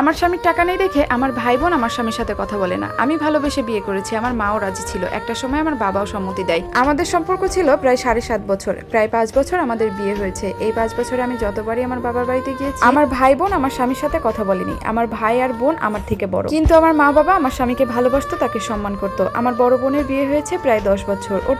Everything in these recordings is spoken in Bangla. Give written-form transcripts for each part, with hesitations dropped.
আমার স্বামীর টাকা নেই দেখে আমার ভাই বোন আমার স্বামীর সাথে কথা বলে না। আমি ভালোবেসে বিয়ে করেছি, আমার মাও রাজি ছিল, একটা সময় আমার বাবাও সম্মতি দেয়। আমাদের সম্পর্ক ছিল প্রায় 7.5 বছর, প্রায় 5 বছর আমাদের বিয়ে হয়েছে। এই 5 বছরে আমি যতবারই আমার বাবার বাড়িতে গিয়েছি, আমার ভাই বোন আমার স্বামীর সাথে কথা বলেনি। আমার ভাই আর বোন আমার থেকে বড়, কিন্তু আমার মা বাবা আমার স্বামীকে ভালোবাসতো, তাকে সম্মান করতো। আমার বড় বোনের বিয়ে হয়েছে প্রায় 10 বছর, ওর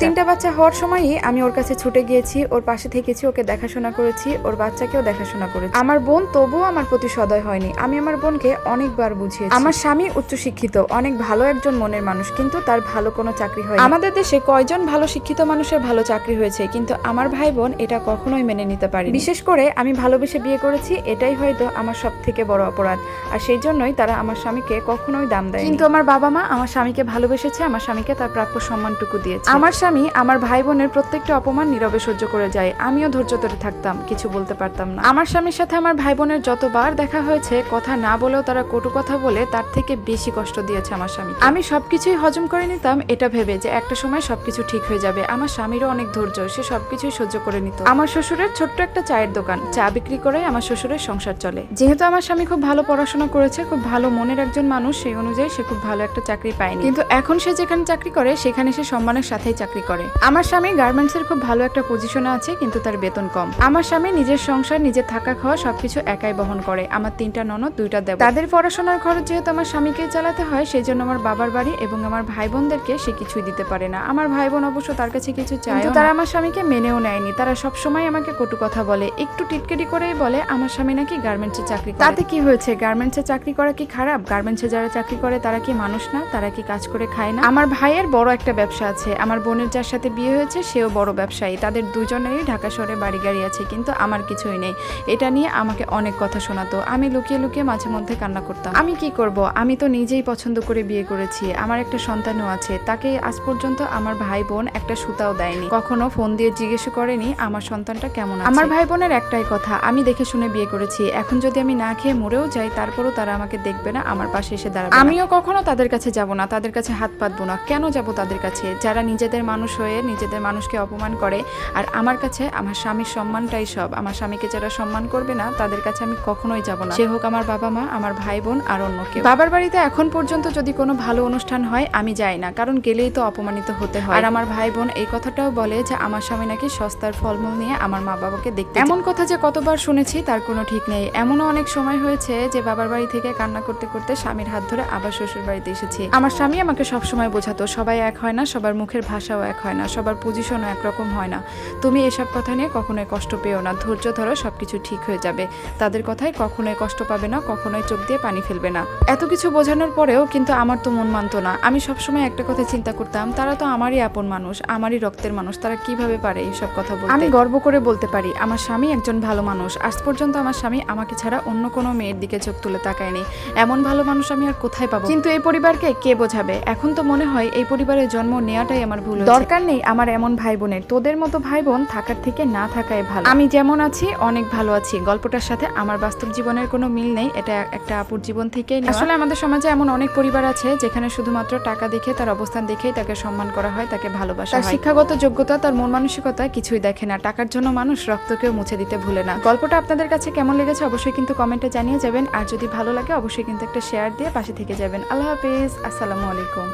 তিনটা বাচ্চা হওয়ার সময়ই আমি ওর কাছে ছুটে গিয়েছি, ওর পাশে থেকেছি, ওকে দেখাশোনা করেছি, ওর বাচ্চাকেও দেখাশোনা করেছি। আমার বোন তবুও আমার প্রতি সদয় হয়নি। আমি আমার বোনকে অনেকবার বুঝিয়েছি। আমার স্বামী উচ্চশিক্ষিত, অনেক ভালো একজন মনের মানুষ, কিন্তু তার ভালো কোনো চাকরি হয়। আমাদের দেশে কয়জন ভালো শিক্ষিত মানুষের ভালো চাকরি হয়েছে, কিন্তু আমার ভাই বোন এটা কখনোই মেনে নিতে পারে। বিশেষ করে আমি ভালোবেসে বিয়ে করেছি, এটাই হয়তো আমার সব থেকে বড় অপরাধ। আর সেই জন্যই তারা আমার স্বামীকে কখনোই দাম দেয়। কিন্তু আমার বাবা মা আমার স্বামীকে ভালোবেসেছে, আমার স্বামীকে তার প্রাপ্য সম্মানটুকু দিয়েছে। আমার স্বামী আমার ভাই বোনের প্রত্যেকটা অপমান নীরবে সহ্য করে যায়। আমিও ধৈর্য ধরে থাকতাম, কিছু বলতে পারতাম না। আমার স্বামীর সাথে আমার ভাই বোনের যতবার দেখা হয়েছে, কথা না বলেও তারা কটু কথা বলে তার থেকে বেশি কষ্ট দিয়েছে আমার স্বামী। আমি সবকিছুই হজম করে নিতাম এটা ভেবে যে একটা সময় সবকিছু ঠিক হয়ে যাবে। আমার স্বামীরও অনেক ধৈর্য, সে সবকিছুই সহ্য করে নিত। আমার শ্বশুরের ছোট্ট একটা চায়ের দোকান, চা বিক্রি করে আমার শ্বশুরের সংসার চলে। যেহেতু আমার স্বামী খুব ভালো পড়াশোনা করেছে, খুব ভালো মনের একজন মানুষ, সেই অনুযায়ী সে খুব ভালো একটা চাকরি পায়নি, কিন্তু এখন সে যেখানে চাকরি করে সেখানে সে সম্মানের সাথেই চাকরি করে। আমার স্বামী গার্মেন্টস এর খুব ভালো একটা পজিশনে আছে, কিন্তু তার বেতন কম। আমার স্বামী নিজের সংসার, নিজের থাকা খাওয়া সবকিছু একাই বহন করে। আমার 3টা ননদ, 2টা দেবর, তাদের পড়াশোনার খরচ যেহেতু আমার স্বামীকেই চালাতে হয়, সেই জন্য আমার বাবার বাড়ি এবং আমার ভাই বোনদেরকে সে কিছুই দিতে পারে না। আমার ভাই বোন অবশ্য তার কাছে কিছু চায়, কিন্তু তারা আমার স্বামীকে মেনেও নেয়নি। তারা সব সময় আমাকে কটু কথা বলে, একটু টিটকেটি করেই বলে আমার স্বামী নাকি গার্মেন্টসে চাকরি করে। তাতে কি হয়েছে? গার্মেন্টসে চাকরি করা কি খারাপ? গার্মেন্টসে যারা চাকরি করে তারা কি মানুষ না? তারা কি কাজ করে খায় না? আমার ভাইয়ের বড় একটা ব্যবসা আছে, আমার বোনের যার সাথে বিয়ে হয়েছে সেও বড় ব্যবসায়ী, তাদের দুজনেরই ঢাকা শহরে বাড়ি গাড়ি আছে, কিন্তু আমার কিছুই নেই। এটা নিয়ে আমাকে অনেক কথা শোনাতো। আমি লুকিয়ে লুকিয়ে মাঝে মধ্যে কান্না করতাম। আমি কি করব? আমি তো নিজেই পছন্দ করে বিয়ে করেছি, আমার একটা সন্তানও আছে, তাকে আজ পর্যন্ত আমার ভাই বোন একটা সুতাও দেয়নি, কখনো ফোন দিয়ে জিজ্ঞেস করেনি আমার সন্তানটা কেমন আছে। আমার ভাই বোনের একটাই কথা, আমি দেখে শুনে বিয়ে করেছি। এখন যদি আমি না খেয়ে মরেও যাই, তারপরও তারা আমাকে দেখবে না, আমার পাশে এসে দাঁড়াবে। আমিও কখনো তাদের কাছে যাব না, তাদের কাছে হাত পাতবো না। কেন যাব তাদের কাছে, যারা নিজেদের মানুষ হয়ে নিজেদের মানুষকে অপমান করে? আর আমার কাছে আমার স্বামীর সম্মানটাই সব। আমার স্বামীকে যারা সম্মান করবে না, তাদের কাছে আমি কখনোই যাব না, সে হোক আমার বাবা মা, আমার ভাই বোন আর অন্য কেউ। বাবার বাড়িতে এখন পর্যন্ত যদি কোনো ভালো অনুষ্ঠান হয় আমি যাই না, কারণ গেলেই তো অপমানিত হতে হয়। আর আমার ভাই বোন এই কথাটাও বলে যে আমার স্বামী নাকি সস্তার ফলমূল নিয়ে আমার মা বাবাকে দেখতে। এমন কথা যে কতবার শুনেছি তার কোনো ঠিক নেই। এমনও অনেক সময় হয়েছে যে বাবার বাড়ি থেকে কান্না করতে করতে স্বামীর হাত ধরে আবার শ্বশুর বাড়িতে এসেছি। আমার স্বামী আমাকে সবসময় বোঝাতো, সবাই এক হয় না, সবার মুখের ভাষাও এক হয় না, সবার পজিশনও একরকম হয় না। তুমি এসব কথা নিয়ে কখনোই কষ্ট পেও না, ধৈর্য ধরো, সবকিছু ঠিক হয়ে যাবে। তাদের কথায় কখনোই কষ্ট পাবে না, কখনোই চোখ দিয়ে পানি ফেলবে না। এত কিছু বোঝানোর পরেও কিন্তু আমার তো মন মানতো না। আমি সবসময় একটা কথা চিন্তা করতাম, তারা তো আমারই আপন মানুষ, আমারই রক্তের মানুষ, তারা কিভাবে পারে এইসব কথা বলতে। আমি গর্ব করে বলতে পারি আমার স্বামী একজন ভালো মানুষ। আজ পর্যন্ত আমার স্বামী আমাকে ছাড়া অন্য কোনো মেয়ের দিকে চোখ তুলে তাকায়নি। এমন ভালো মানুষ আমি আর কোথায় পাবো? কিন্তু এই পরিবারকে কে বোঝাবে? এখন তো মনে হয় এই পরিবারে জন্ম নেওয়াটাই আমার ভুল। দরকার নেই আমার এমন ভাই বোনের, তোদের মতো ভাই বোন থাকার থেকে না থাকাই ভালো। আমি যেমন আছি অনেক ভালো আছি। গল্পটার সাথে আমার বাস্তব জীবনের কোনো মিল নেই, এটা একটা আপুর জীবন থেকে। আসলে আমাদের সমাজে এমন অনেক পরিবার আছে যেখানে শুধুমাত্র টাকা দেখে, তার অবস্থান দেখেই তাকে সম্মান করা হয়, তাকে ভালোবাসা হয়। শিক্ষাগত যোগ্যতা, তার মন মানসিকতা কিছুই দেখে না। টাকার জন্য মানুষ রক্তকেও মুছে দিতে ভুলে না। গল্পটা আপনাদের কাছে কেমন লেগেছে অবশ্যই কিন্তু কমেন্টে জানিয়ে যাবেন, আর যদি ভালো লাগে অবশ্যই কিন্তু একটা শেয়ার দিয়ে পাশে থেকে যাবেন। আল্লাহ হাফেজ, আসসালামু আলাইকুম।